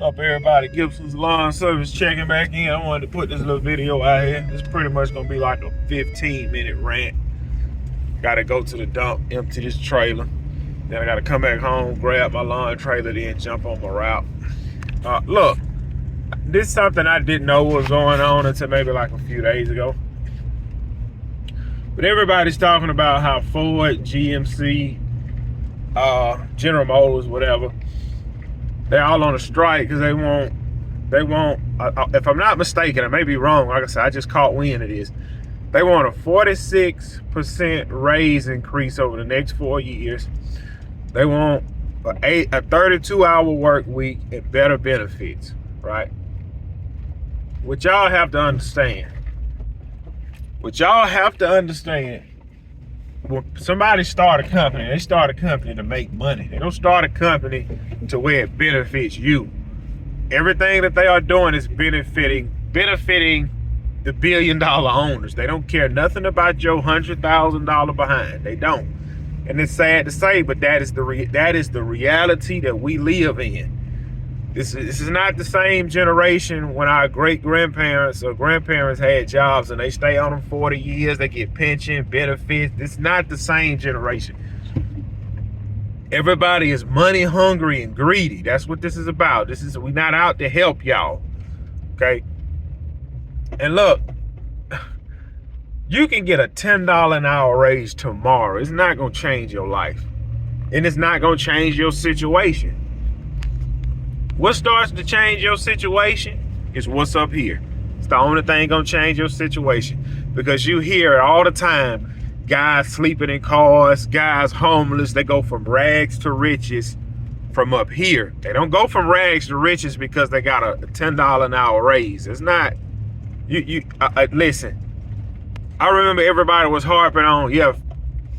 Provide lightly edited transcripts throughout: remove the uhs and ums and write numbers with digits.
What's up, everybody? Gibson's Lawn Service checking back in. I wanted to put this little video out here. This is pretty much gonna be like a 15-minute rant. Gotta go to the dump, empty this trailer. Then I gotta come back home, grab my lawn trailer, then jump on my route. Look, this is something I didn't know was going on until maybe like a few days ago. But everybody's talking about how Ford, GMC, General Motors, whatever, they're all on a strike because they want, if I'm not mistaken, I may be wrong, like I said, I just caught wind of this. They want a 46% raise increase over the next 4 years. They want a 32-hour work week and better benefits, right? What y'all have to understand, when somebody start a company, they start a company to make money. They don't start a company to where it benefits you. Everything that they are doing is benefiting the billion-dollar owners. They don't care nothing about your $100,000 behind. They don't. And it's sad to say, but that is the reality that we live in. This is not the same generation when our great-grandparents or grandparents had jobs and they stay on them 40 years, they get pension, benefits. It's not the same generation. Everybody is money hungry and greedy. That's what this is about. We're not out to help y'all, okay? And look, you can get a $10 an hour raise tomorrow. It's not gonna change your life. And it's not gonna change your situation. What starts to change your situation is what's up here. It's the only thing gonna change your situation, because you hear it all the time. Guys sleeping in cars, guys homeless. They go from rags to riches from up here. They don't go from rags to riches because they got a $10 an hour raise. It's not. Listen. I remember everybody was harping on, yeah,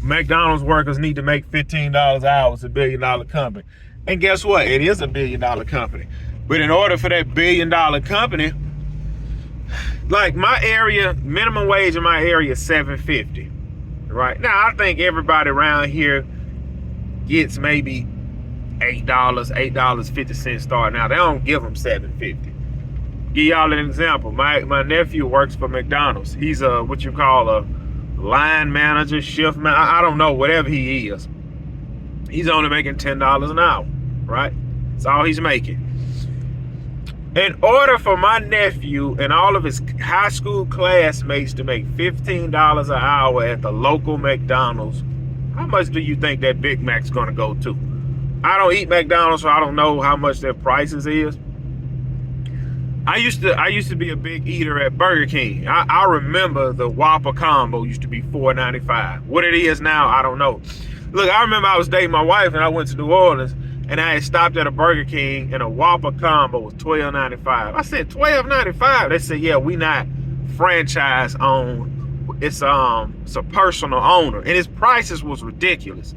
McDonald's workers need to make $15 an hour. It's a $1 billion company. And guess what? It is a $1 billion company. But in order for that $1 billion company, like my area, minimum wage in my area is $7.50. Right? Now, I think everybody around here gets maybe $8.50 starting out. They don't give them $7.50. Give y'all an example. My nephew works for McDonald's. He's what you call a line manager, shift man. I don't know, whatever he is. He's only making $10 an hour, right? That's all he's making. In order for my nephew and all of his high school classmates to make $15 an hour at the local McDonald's, how much do you think that Big Mac's gonna go to? I don't eat McDonald's, so I don't know how much their prices is. I used to be a big eater at Burger King. I remember the Whopper combo used to be $4.95. What it is now, I don't know. Look, I remember I was dating my wife and I went to New Orleans and I had stopped at a Burger King and a Whopper combo was $12.95. I said, $12.95? They said, yeah, we not franchise owned. It's a personal owner. And his prices was ridiculous.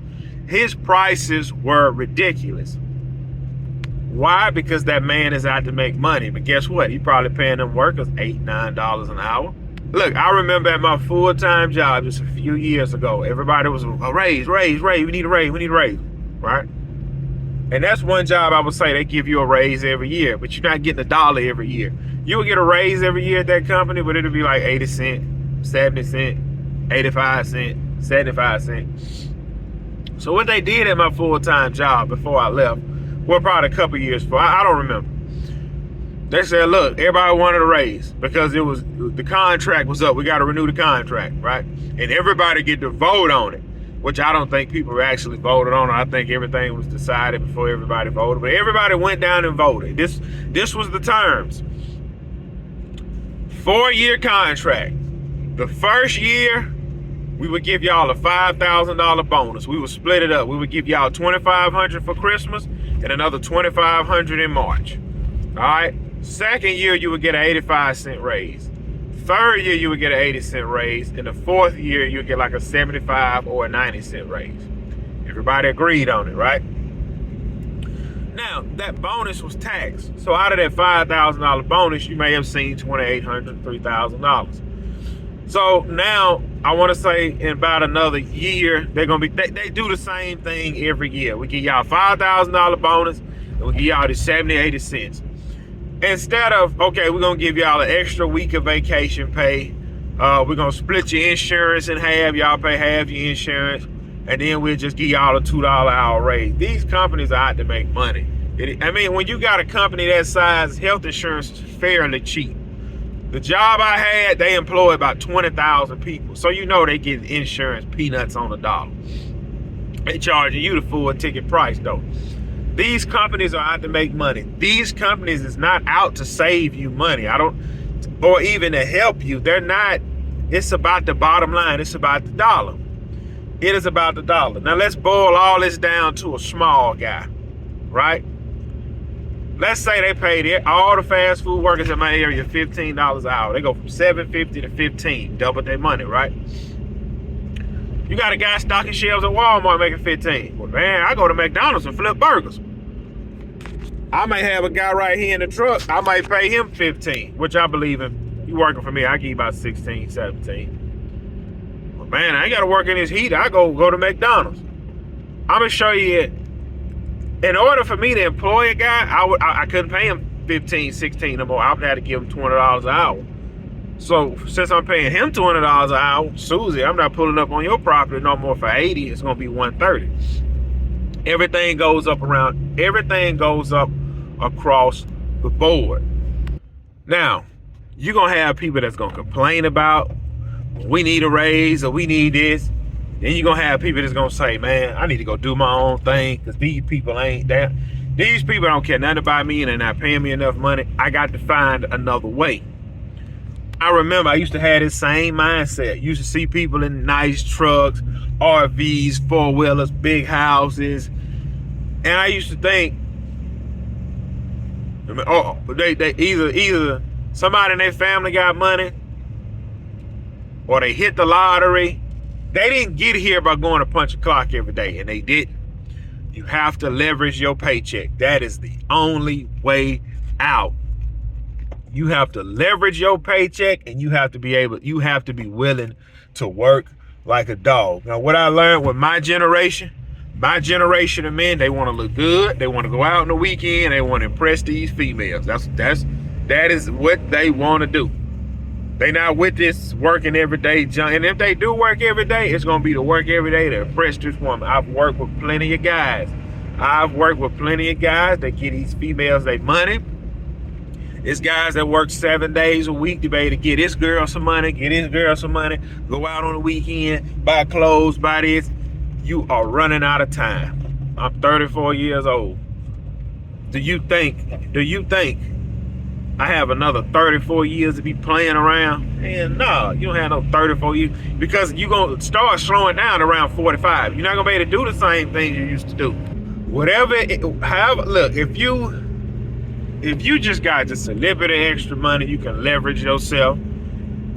Why? Because that man is out to make money. But guess what? He probably paying them workers $8, $9 an hour. Look, I remember at my full-time job just a few years ago, everybody was a raise, we need a raise, right? And that's one job I would say they give you a raise every year, but you're not getting $1 every year. You would get a raise every year at that company, but it'll be like 80 cents, 70 cents, 85 cents, 75 cents. So what they did at my full-time job before I left, well, probably a couple years before, I don't remember. They said, look, everybody wanted a raise because the contract was up. We got to renew the contract, right? And everybody get to vote on it, which I don't think people actually voted on it. I think everything was decided before everybody voted. But everybody went down and voted. This was the terms. 4-year contract. The first year, we would give y'all a $5,000 bonus. We would split it up. We would give y'all $2,500 for Christmas and another $2,500 in March. All right? Second year, you would get an 85-cent raise. Third year, you would get an 80-cent raise. And the fourth year, you would get like a 75 or a 90-cent raise. Everybody agreed on it, right? Now, that bonus was taxed. So out of that $5,000 bonus, you may have seen $2,800, $3,000. So now, I want to say in about another year, they're going to be, they do the same thing every year. We give y'all $5,000 bonus, and we give y'all the 70, 80 cents. Instead of, okay, we're going to give y'all an extra week of vacation pay. We're going to split your insurance in half. Y'all pay half your insurance. And then we'll just give y'all a $2 an hour raise. These companies are out to make money. When you got a company that size, health insurance is fairly cheap. The job I had, they employ about 20,000 people. So you know they get insurance peanuts on the dollar. They charging you the full ticket price though. These companies are out to make money. These companies is not out to save you money. Or even to help you. They're not. It's about the bottom line. It's about the dollar. It is about the dollar. Now let's boil all this down to a small guy, right? Let's say they pay all the fast food workers in my area $15 an hour. They go from $7.50 to $15, double their money, right? You got a guy stocking shelves at Walmart making $15. Well, man, I go to McDonald's and flip burgers. I may have a guy right here in the truck. I might pay him $15, which I believe in. You working for me, I give you about $16, $17. Well, man, I ain't got to work in this heat. I go to McDonald's. I'm going to show you. In order for me to employ a guy, I couldn't pay him $15, $16 no more. I would have to give him $20 an hour. So since I'm paying him $20 an hour, Susie, I'm not pulling up on your property no more for $80. It's gonna be $130. Everything goes up across the board. Now, you're gonna have people that's gonna complain about, we need a raise or we need this. Then you're gonna have people that's gonna say, man, I need to go do my own thing because these people ain't there. These people don't care nothing about me and they're not paying me enough money. I got to find another way. I remember I used to have this same mindset. Used to see people in nice trucks, RVs, four-wheelers, big houses. And I used to think, oh, they either somebody in their family got money or they hit the lottery. They didn't get here by going to punch a clock every day, and they didn't. You have to leverage your paycheck. That is the only way out. You have to leverage your paycheck, and you have to be willing to work like a dog. Now, what I learned with my generation of men, they want to look good. They want to go out on the weekend. They want to impress these females. That is what they want to do. They not with this working every day junk. And if they do work every day, it's going to be to work every day to impress this woman. I've worked with plenty of guys. That get these females their money. It's guys that work 7 days a week to be able to get this girl some money, go out on the weekend, buy clothes, buy this. You are running out of time. I'm 34 years old. Do you think I have another 34 years to be playing around? And no, you don't have no 34 years because you're going to start slowing down around 45. You're not going to be able to do the same things you used to do. Look, if you just got just a little bit of extra money, you can leverage yourself,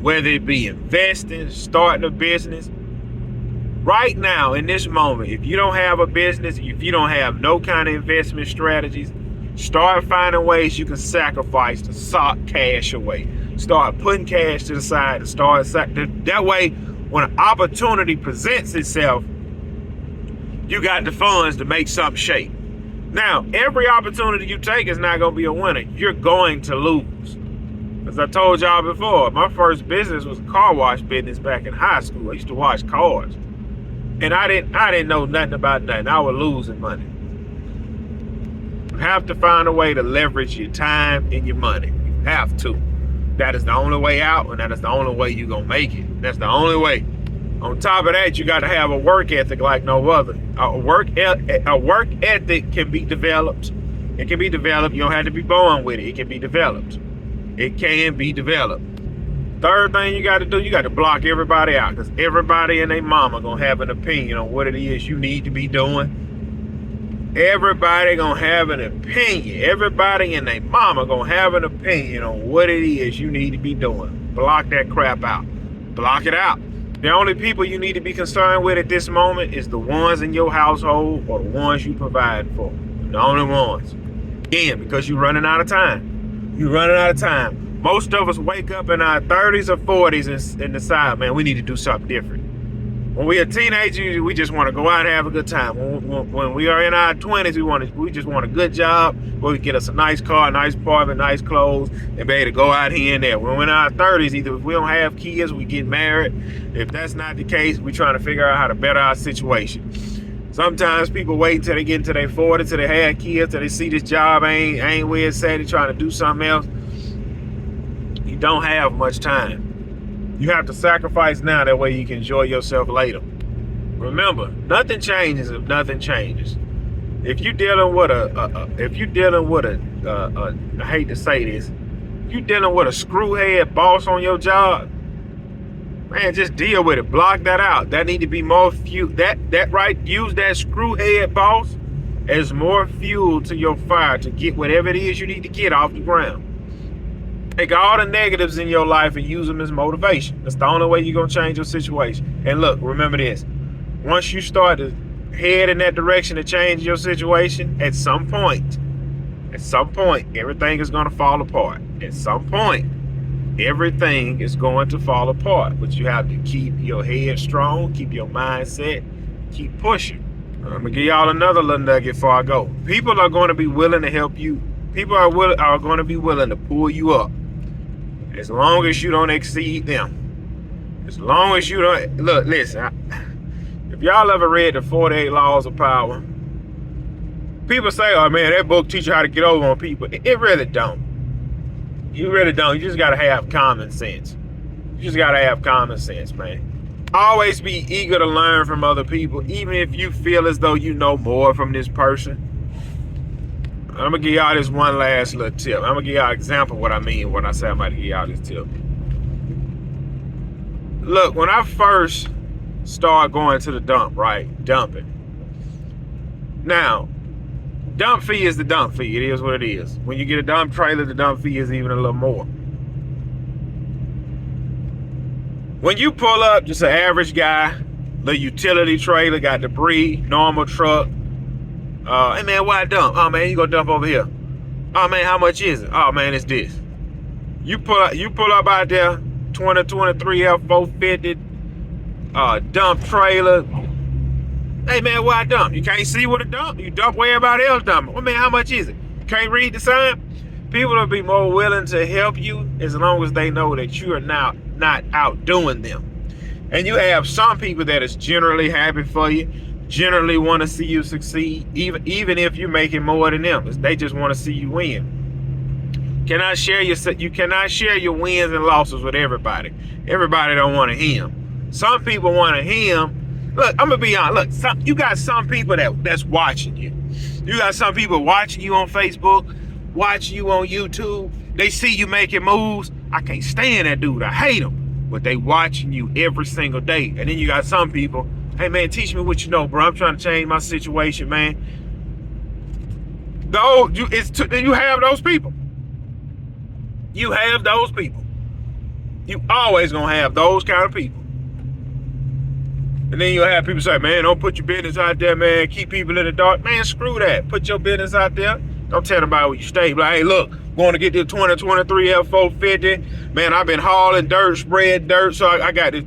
whether it be investing, starting a business. Right now, in this moment, if you don't have a business, if you don't have no kind of investment strategies, start finding ways you can sacrifice to sock cash away. Start putting cash to the side. That way, when an opportunity presents itself, you got the funds to make something shake. Now, every opportunity you take is not going to be a winner. You're going to lose. As I told y'all before, my first business was a car wash business back in high school. I used to wash cars. And I didn't know nothing about nothing. I was losing money. You have to find a way to leverage your time and your money. You have to. That is the only way out, and that is the only way you're going to make it. That's the only way. On top of that, you got to have a work ethic like no other. A work ethic can be developed. It can be developed. You don't have to be born with it. It can be developed. It can be developed. Third thing you got to do, you got to block everybody out, because everybody and their mama going to have an opinion on what it is you need to be doing. Everybody going to have an opinion. Everybody and their mama going to have an opinion on what it is you need to be doing. Block that crap out. Block it out. The only people you need to be concerned with at this moment is the ones in your household or the ones you provide for. The only ones. Again, because you're running out of time. You're running out of time. Most of us wake up in our 30s or 40s and decide, man, we need to do something different. When we are teenagers, we just want to go out and have a good time. When we are in our 20s, we just want a good job where we get us a nice car, a nice apartment, nice clothes, and be able to go out here and there. When we're in our 30s, either if we don't have kids, we get married. If that's not the case, we're trying to figure out how to better our situation. Sometimes people wait until they get into their 40s, till they have kids, till they see this job ain't where it's at, they're trying to do something else. You don't have much time. You have to sacrifice now, that way you can enjoy yourself later. Remember, nothing changes if nothing changes. If you're dealing with I hate to say this, if you're dealing with a screwhead boss on your job, man, just deal with it. Block that out. That need to be more fuel. That right. Use that screwhead boss as more fuel to your fire to get whatever it is you need to get off the ground. Take all the negatives in your life and use them as motivation. That's the only way you're going to change your situation. And look, remember this. Once you start to head in that direction to change your situation, at some point, everything is going to fall apart. At some point, everything is going to fall apart. But you have to keep your head strong, keep your mindset, keep pushing. I'm going to give y'all another little nugget before I go. People are going to be willing to help you. People are going to be willing to pull you up, as long as you don't exceed them. As long as you don't... Look, listen. If y'all ever read the 48 Laws of Power, people say, oh man, that book teach you how to get over on people. It really don't. You really don't. You just got to have common sense. You just got to have common sense, man. Always be eager to learn from other people, even if you feel as though you know more from this person. I'm going to give y'all this one last little tip. I'm going to give y'all an example of what I mean when I say I'm about to give y'all this tip. Look, when I first started going to the dump, right? Dumping. Now, dump fee is the dump fee. It is what it is. When you get a dump trailer, the dump fee is even a little more. When you pull up, just an average guy, the utility trailer, got debris, normal truck. Hey man, why dump? Oh man, you go dump over here. Oh man, how much is it? Oh man, it's this. You pull up out there, 2023 F450, dump trailer. Hey man, why dump? You can't see what a dump. You dump where everybody else dump. Oh man, how much is it? You can't read the sign. People will be more willing to help you as long as they know that you are now not outdoing them. And you have some people that is generally happy for you, generally want to see you succeed, even if you're making more than them. They just want to see you win. You cannot share your wins and losses with everybody. Everybody don't want to him. Some people want to him. Look, I'm gonna be honest. Look, you got some people that's watching you. You got some people watching you on Facebook, watching you on YouTube. They see you making moves. I can't stand that dude. I hate him. But they watching you every single day. And then you got some people, hey man, teach me what you know, bro. I'm trying to change my situation, man. You have those people. You have those people. You always gonna have those kind of people. And then you'll have people say, man, don't put your business out there, man. Keep people in the dark. Man, screw that. Put your business out there. Don't tell nobody where you stay. Like, hey, look, going to get this 2023 F450. Man, I've been hauling dirt, spreading dirt. So I got this.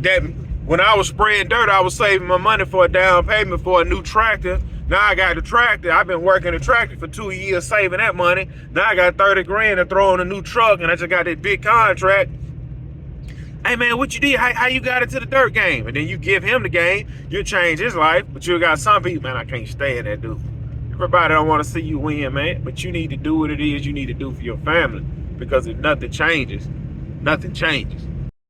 That when I was spreading dirt, I was saving my money for a down payment for a new tractor. Now I got the tractor. I've been working the tractor for 2 years, saving that money. Now I got 30 grand to throw on a new truck, and I just got this big contract. Hey man, what you did? How you got into the dirt game? And then you give him the game, you change his life. But you got some people, man, I can't stand that dude. Everybody don't want to see you win, man. But you need to do what it is you need to do for your family. Because if nothing changes, nothing changes.